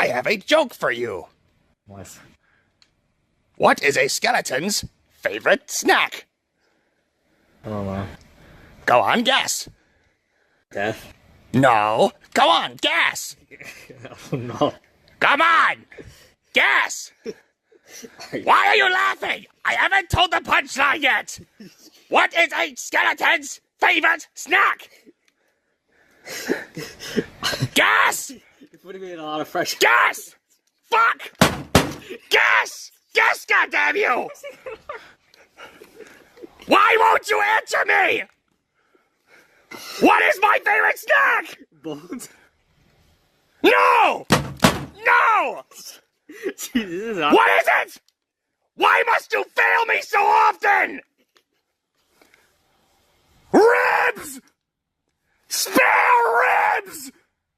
I have a joke for you. What? What is a skeleton's favorite snack? I don't know. Go on, guess. Death? No. Go on, guess. Oh no. Come on. Guess. Why are you laughing? I haven't told the punchline yet. What is a skeleton's favorite snack? Guess. You're putting me in a lot of pressure. Guess. Fuck. Guess. Guess, goddamn you. Why won't you answer me? What is my favorite snack? Bones? No! No! Jeez, this is What is it? Why must you fail me so often? Ribs! Spare ribs!